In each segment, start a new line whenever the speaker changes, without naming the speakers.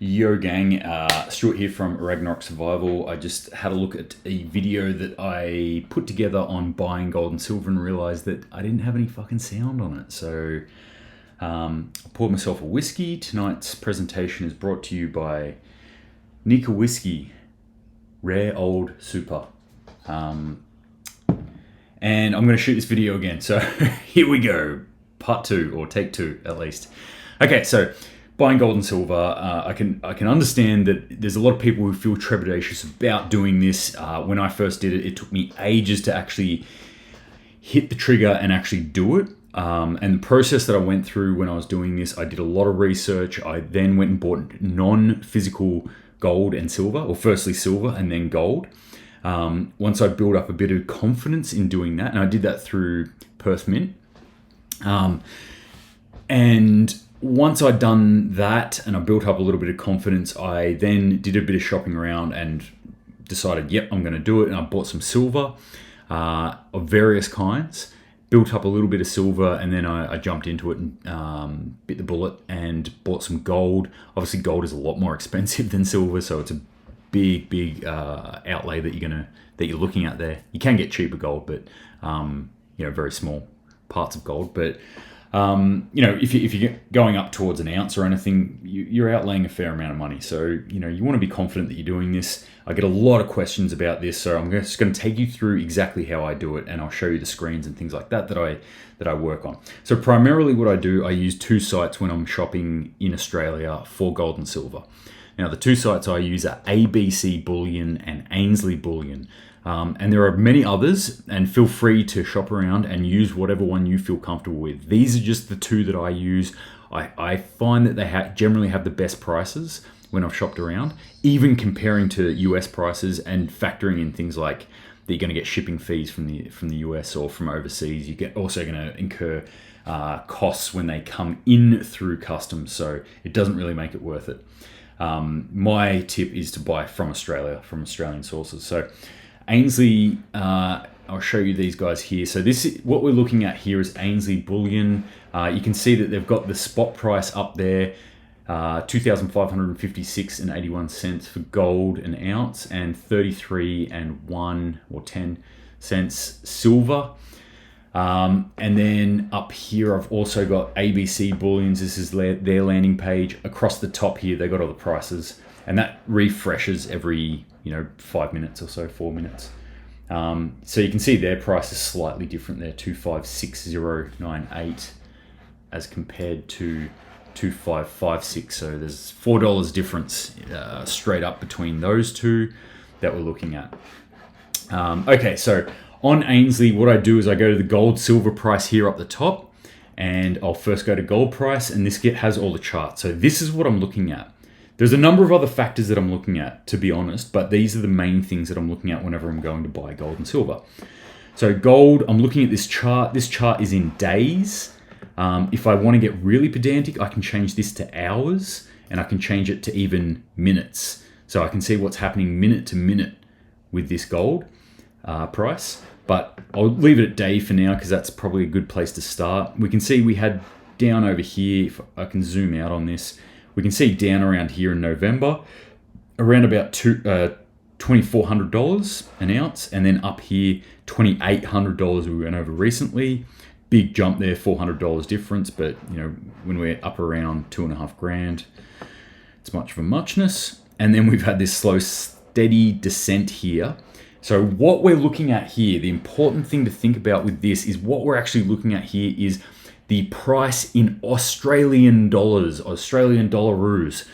Yo gang, Stuart here from Ragnarok Survival. I just had a look at a video that I put together on buying gold and silver and realised that I didn't have any fucking sound on it. So I poured myself a whiskey. Tonight's presentation is brought to you by Nika Whiskey, Rare Old Super. And I'm going to shoot this video again. So here we go. Part 2, or take 2 at least. Okay, so buying gold and silver, I can understand that there's a lot of people who feel trepidatious about doing this. When I first did it, it took me ages to actually hit the trigger and actually do it. And the process that I went through when I was doing this, I did a lot of research. I then went and bought non-physical gold and silver, or firstly silver and then gold. Once I built up a bit of confidence in doing that, and I did that through Perth Mint. And once I'd done that and I built up a little bit of confidence, I then did a bit of shopping around and decided, yep, I'm going to do it. And I bought some silver of various kinds, built up a little bit of silver, and then I jumped into it and bit the bullet and bought some gold. Obviously, gold is a lot more expensive than silver, so it's a big outlay that you're looking at there. You can get cheaper gold, but very small parts of gold. But if you're going up towards an ounce or anything, you're outlaying a fair amount of money. So, you want to be confident that you're doing this. I get a lot of questions about this, so I'm just going to take you through exactly how I do it, and I'll show you the screens and things like that I work on. So primarily what I do, I use 2 sites when I'm shopping in Australia for gold and silver. Now, the 2 sites I use are ABC Bullion and Ansley Bullion. And there are many others, and feel free to shop around and use whatever one you feel comfortable with. These are just the 2 that I use. I find that they generally have the best prices when I've shopped around, even comparing to US prices and factoring in things like that you're going to get shipping fees from the US or from overseas. You're also going to incur costs when they come in through customs, so it doesn't really make it worth it. My tip is to buy from Australia, from Australian sources. So Ansley, I'll show you these guys here. So what we're looking at here is Ansley Bullion. You can see that they've got the spot price up there, 2,556 and 81 cents for gold an ounce, and 33 and 1 or 10 cents silver. And then up here, I've also got ABC Bullions. This is their landing page. Across the top here, they've got all the prices, and that refreshes every 5 minutes or so, 4 minutes. So you can see their price is slightly different there, 256098 as compared to 2556. So there's $4 difference straight up between those 2 that we're looking at. Okay, so on Ansley, what I do is I go to the gold silver price here up the top, and I'll first go to gold price, and this has all the charts. So this is what I'm looking at. There's a number of other factors that I'm looking at, to be honest, but these are the main things that I'm looking at whenever I'm going to buy gold and silver. So gold, I'm looking at this chart. This chart is in days. If I want to get really pedantic, I can change this to hours, and I can change it to even minutes. So I can see what's happening minute to minute with this gold price. But I'll leave it at day for now because that's probably a good place to start. We can see we had down over here, if I can zoom out on this, we can see down around here in November, around about $2,400 an ounce, and then up here, $2,800 we went over recently. Big jump there, $400 difference, but when we're up around $2,500, it's much of a muchness. And then we've had this slow, steady descent here. So what we're looking at here, the important thing to think about with this is what we're actually looking at here is the price in Australian dollars, Australian dollaroos,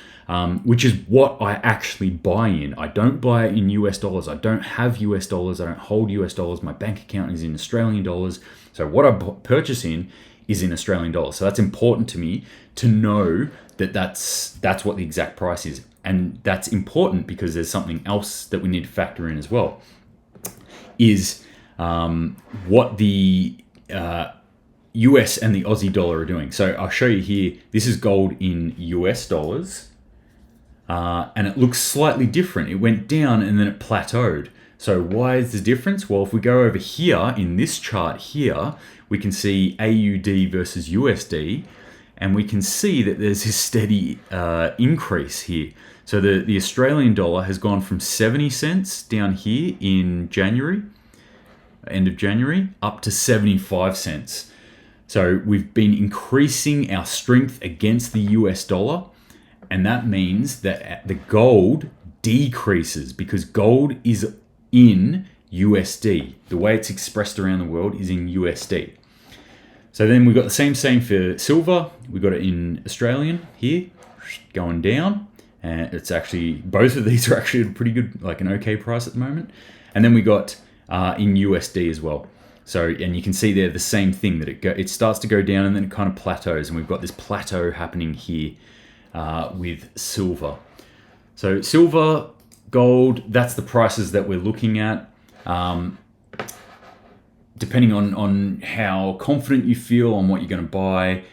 which is what I actually buy in. I don't buy it in US dollars. I don't have US dollars. I don't hold US dollars. My bank account is in Australian dollars. So what I purchase in is in Australian dollars. So that's important to me to know that that's what the exact price is. And that's important because there's something else that we need to factor in as well, is what the US and the Aussie dollar are doing. So I'll show you here. This is gold in US dollars, and it looks slightly different. It went down and then it plateaued. So why is the difference? Well, if we go over here in this chart here, we can see AUD versus USD, and we can see that there's this steady increase here. So the Australian dollar has gone from 70 cents down here in January, end of January, up to 75 cents. So we've been increasing our strength against the US dollar, and that means that the gold decreases because gold is in USD. The way it's expressed around the world is in USD. So then we've got the same for silver. We've got it in Australian here, going down. And it's actually, both of these are actually a pretty good, like an okay price at the moment. And then we got in USD as well. So, and you can see there the same thing, that it starts to go down and then it kind of plateaus. And we've got this plateau happening here with silver. So silver, gold, that's the prices that we're looking at. Depending on how confident you feel on what you're going to buy.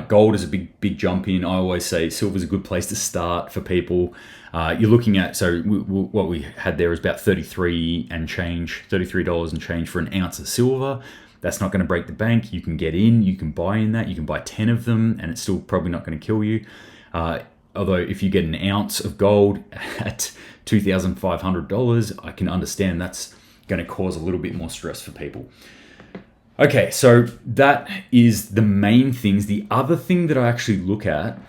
Gold is a big jump in. I always say silver is a good place to start for people. You're looking at, so what we had there is about $33 and change for an ounce of silver. That's not going to break the bank. You can get in, you can buy in that, you can buy 10 of them, and it's still probably not going to kill you. Although if you get an ounce of gold at $2,500, I can understand that's going to cause a little bit more stress for people. Okay, so that is the main things. The other thing that I actually look at,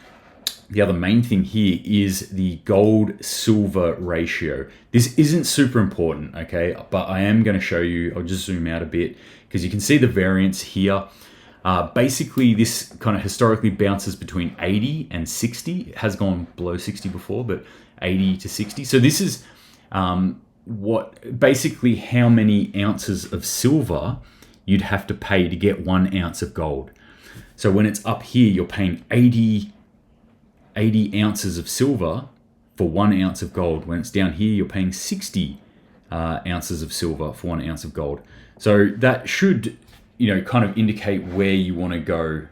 the other main thing here is the gold-silver ratio. This isn't super important, okay? But I am going to show you, I'll just zoom out a bit, because you can see the variance here. Basically, this kind of historically bounces between 80 and 60. It has gone below 60 before, but 80 to 60. So this is basically how many ounces of silver you'd have to pay to get 1 ounce of gold. So when it's up here, you're paying 80 ounces of silver for 1 ounce of gold. When it's down here, you're paying 60 ounces of silver for 1 ounce of gold. So that should, kind of indicate where you want to go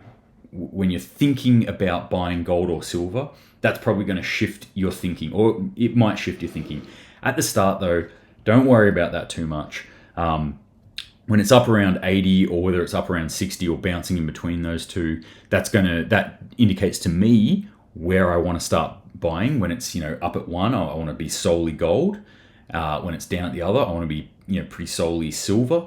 when you're thinking about buying gold or silver. That's probably going to shift your thinking, or it might shift your thinking. At the start, though, don't worry about that too much. When it's up around 80, or whether it's up around 60 or bouncing in between those two, that indicates to me where I want to start buying. When it's up at one, I want to be solely gold. When it's down at the other, I want to be pretty solely silver.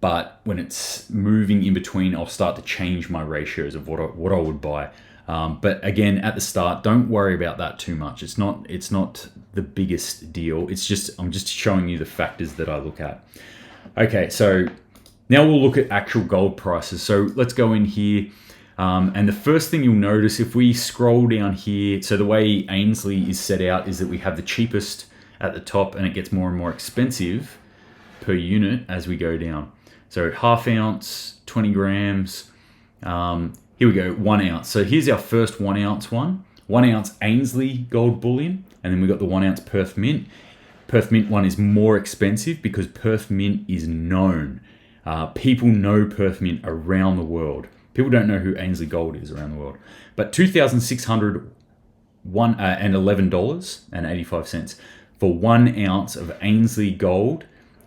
But when it's moving in between, I'll start to change my ratios of what I would buy. But again, at the start, don't worry about that too much. It's not the biggest deal. I'm just showing you the factors that I look at. Okay, so now we'll look at actual gold prices. So let's go in here. And the first thing you'll notice, if we scroll down here, so the way Ansley is set out is that we have the cheapest at the top, and it gets more and more expensive per unit as we go down. So half ounce, 20 grams. Here we go, 1 ounce. So here's our first 1 ounce one. 1 ounce Ansley gold bullion, and then we've got the 1 ounce Perth Mint. Perth Mint one is more expensive because Perth Mint is known. People know Perth Mint around the world. People don't know who Ansley Gold is around the world. But $2,611.85 for 1 ounce of Ansley Gold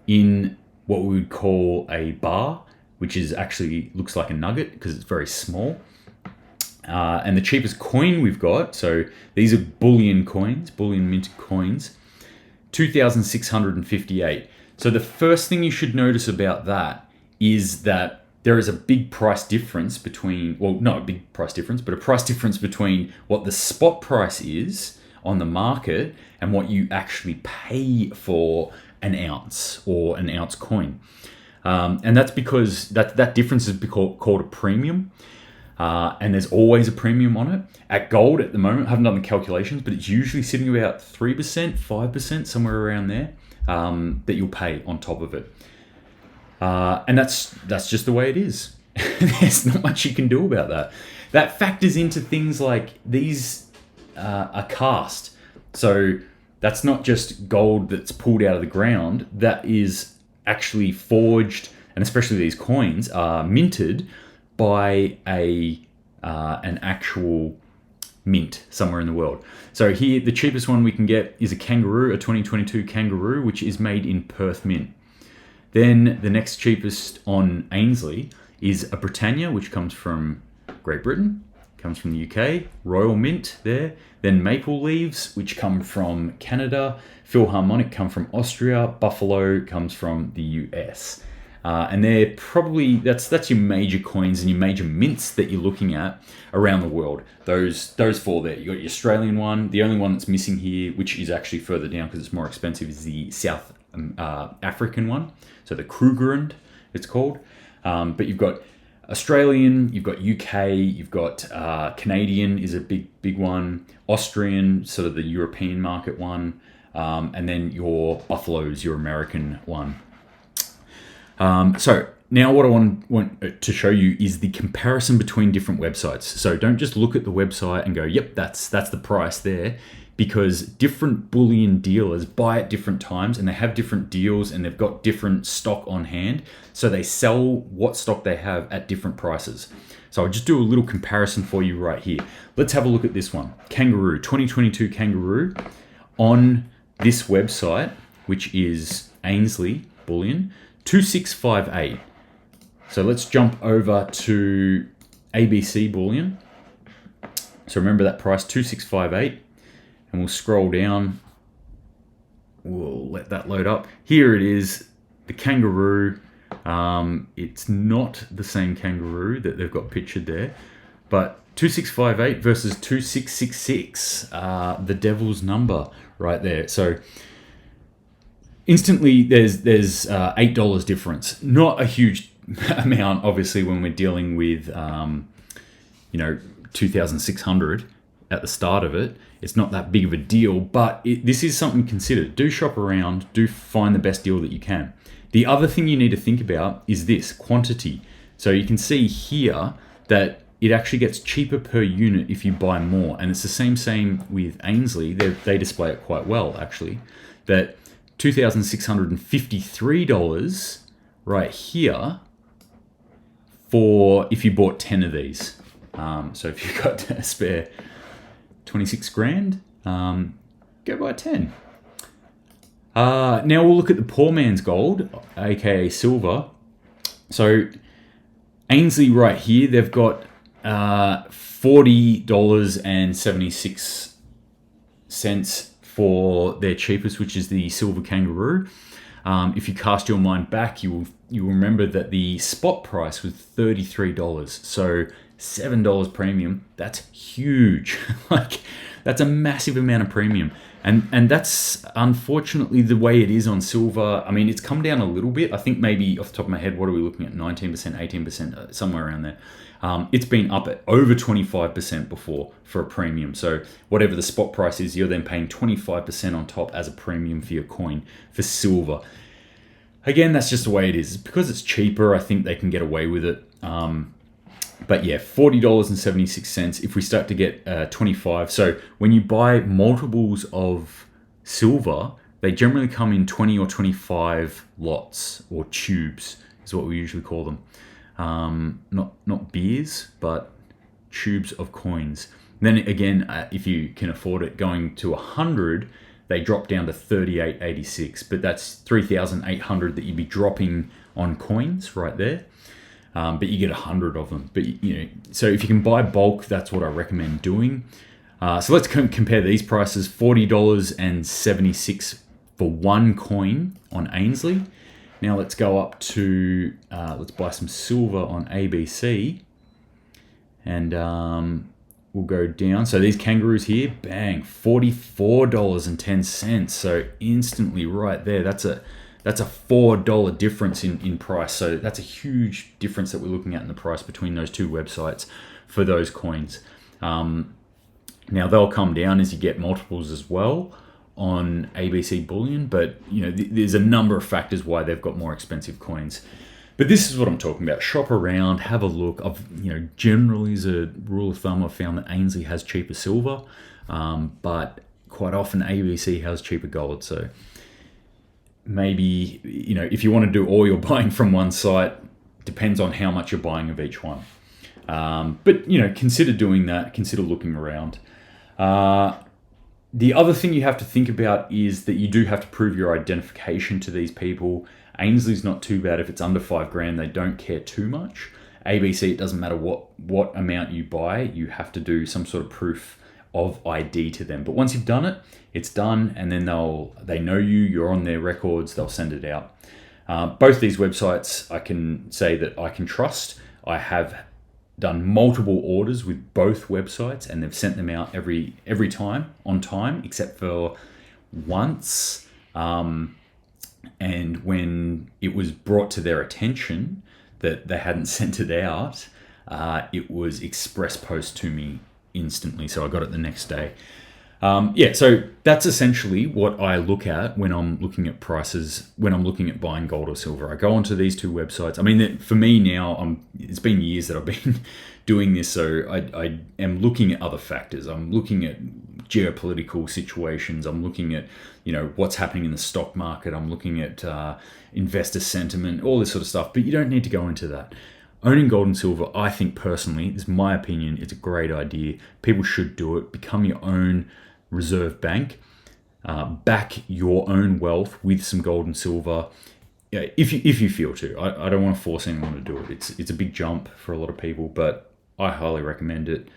in what we would call a bar, which is actually looks like a nugget because it's very small. And the cheapest coin we've got, so these are Bullion coins, Bullion minted coins, 2,658. So the first thing you should notice about that is that there is a big price difference between, well, not a big price difference, but a price difference between what the spot price is on the market and what you actually pay for an ounce or an ounce coin. And that's because that difference is called a premium. And there's always a premium on it. At gold at the moment, I haven't done the calculations, but it's usually sitting about 3%, 5%, somewhere around there, that you'll pay on top of it. And that's just the way it is. There's not much you can do about that. That factors into things like these are cast. So that's not just gold that's pulled out of the ground. That is actually forged, and especially these coins are minted by an actual mint somewhere in the world. So here, the cheapest one we can get is a kangaroo, a 2022 kangaroo, which is made in Perth Mint. Then the next cheapest on Ansley is a Britannia, which comes from Great Britain. comes from the UK. Royal Mint there. Then Maple Leaves, which come from Canada. Philharmonic come from Austria. Buffalo comes from the US. And they're probably, that's your major coins and your major mints that you're looking at around the world. Those four there. You got your Australian one. The only one that's missing here, which is actually further down because it's more expensive, is the South African one. So the Krugerrand, it's called. But you've got Australian, you've got UK, you've got Canadian is a big one. Austrian, sort of the European market one. And then your Buffalo's your American one. So now what I want to show you is the comparison between different websites. So don't just look at the website and go, yep, that's the price there, because different bullion dealers buy at different times and they have different deals and they've got different stock on hand. So they sell what stock they have at different prices. So I'll just do a little comparison for you right here. Let's have a look at this one. Kangaroo, 2022 Kangaroo on this website, which is Ansley Bullion. 2658. So let's jump over to ABC Bullion. So remember that price, 2658, and we'll scroll down. We'll let that load up. Here it is, the Kangaroo. It's not the same Kangaroo that they've got pictured there, but 2658 versus 2666, the devil's number right there. So instantly, there's $8 difference. Not a huge amount, obviously, when we're dealing with 2,600 at the start of it. It's not that big of a deal, but this is something considered. Do shop around. Do find the best deal that you can. The other thing you need to think about is this quantity. So you can see here that it actually gets cheaper per unit if you buy more, and it's the same with Ansley. They display it quite well, actually. That $2,653 right here for if you bought 10 of these. So if you've got a spare 26 grand, go buy 10. Now we'll look at the poor man's gold, aka silver. So Ansley right here, they've got $40.76 for their cheapest, which is the silver Kangaroo. If you cast your mind back, you will remember that the spot price was $33. So $7 premium. That's huge. Like, that's a massive amount of premium. And that's unfortunately the way it is on silver. I mean, it's come down a little bit. I think maybe off the top of my head, what are we looking at? 19%, 18%, somewhere around there. It's been up at over 25% before for a premium. So whatever the spot price is, you're then paying 25% on top as a premium for your coin for silver. Again, that's just the way it is. Because it's cheaper, I think they can get away with it. But yeah, $40.76 if we start to get 25. So when you buy multiples of silver, they generally come in 20 or 25 lots or tubes is what we usually call them. Not beers, but tubes of coins. Then again, if you can afford it, going to 100, they drop down to $38.86, but that's 3,800 that you'd be dropping on coins right there. But you get 100 of them. But so if you can buy bulk, that's what I recommend doing. So let's compare these prices: $40.76 for one coin on Ansley. Now let's go up to let's buy some silver on ABC, and we'll go down. So these Kangaroos here, bang, $44.10. So instantly right there, that's a $4 difference in price. So that's a huge difference that we're looking at in the price between those two websites for those coins. Now they'll come down as you get multiples as well on ABC Bullion, but there's a number of factors why they've got more expensive coins. But this is what I'm talking about. Shop around, have a look. Generally as a rule of thumb, I've found that Ansley has cheaper silver, but quite often ABC has cheaper gold. So maybe, if you want to do all your buying from one site, depends on how much you're buying of each one. But consider doing that, consider looking around. The other thing you have to think about is that you do have to prove your identification to these people. Ainsley's not too bad. If it's under $5 grand, they don't care too much. ABC, it doesn't matter what amount you buy, you have to do some sort of proof of ID to them. But once you've done it, it's done, and then they know you're on their records, they'll send it out. Both these websites I can say that I can trust. I have done multiple orders with both websites, and they've sent them out every time on time, except for once. And when it was brought to their attention that they hadn't sent it out, it was express post to me instantly, so I got it the next day. So that's essentially what I look at when I'm looking at prices, when I'm looking at buying gold or silver. I go onto these two websites. I mean, for me now, it's been years that I've been doing this, so I am looking at other factors. I'm looking at geopolitical situations. I'm looking at, what's happening in the stock market. I'm looking at investor sentiment, all this sort of stuff. But you don't need to go into that. Owning gold and silver, I think personally, is my opinion, it's a great idea. People should do it. Become your own reserve bank. Back your own wealth with some gold and silver. Yeah, if you feel to. I don't want to force anyone to do it. It's a big jump for a lot of people, but I highly recommend it.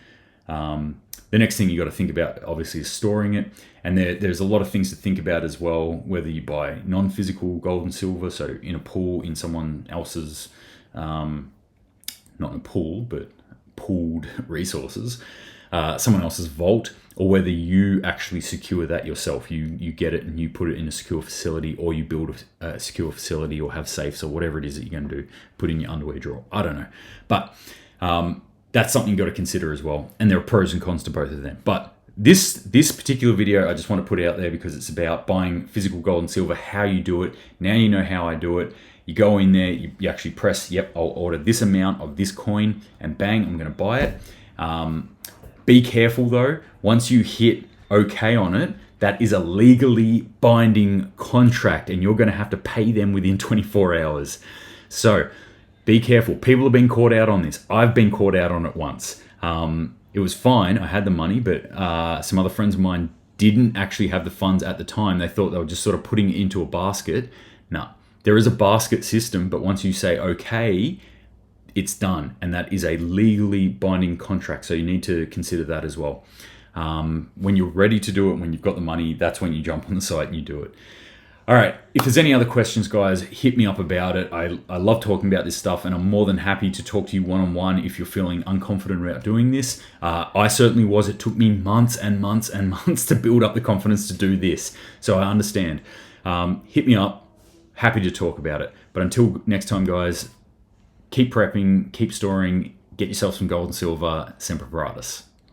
The next thing you got to think about, obviously, is storing it. And there's a lot of things to think about as well, whether you buy non-physical gold and silver, so in a pool, in someone else's, not in a pool, but pooled resources, someone else's vault, or whether you actually secure that yourself. You get it and you put it in a secure facility, or you build a secure facility, or have safes, or whatever it is that you're going to do, put in your underwear drawer. I don't know. But that's something you've got to consider as well. And there are pros and cons to both of them. But this particular video, I just want to put out there because it's about buying physical gold and silver, how you do it. Now you know how I do it. You go in there, you actually press, yep, I'll order this amount of this coin, and bang, I'm going to buy it. Be careful though, once you hit okay on it, that is a legally binding contract, and you're going to have to pay them within 24 hours. So be careful. People have been caught out on this. I've been caught out on it once. It was fine. I had the money, but some other friends of mine didn't actually have the funds at the time. They thought they were just sort of putting it into a basket. No, there is a basket system, but once you say okay, it's done. And that is a legally binding contract. So you need to consider that as well. When you're ready to do it, when you've got the money, that's when you jump on the site and you do it. All right, if there's any other questions, guys, hit me up about it. I love talking about this stuff, and I'm more than happy to talk to you one-on-one if you're feeling unconfident about doing this. I certainly was. It took me months and months and months to build up the confidence to do this, so I understand. Hit me up. Happy to talk about it. But until next time, guys, keep prepping, keep storing, get yourself some gold and silver. Semper Paratus.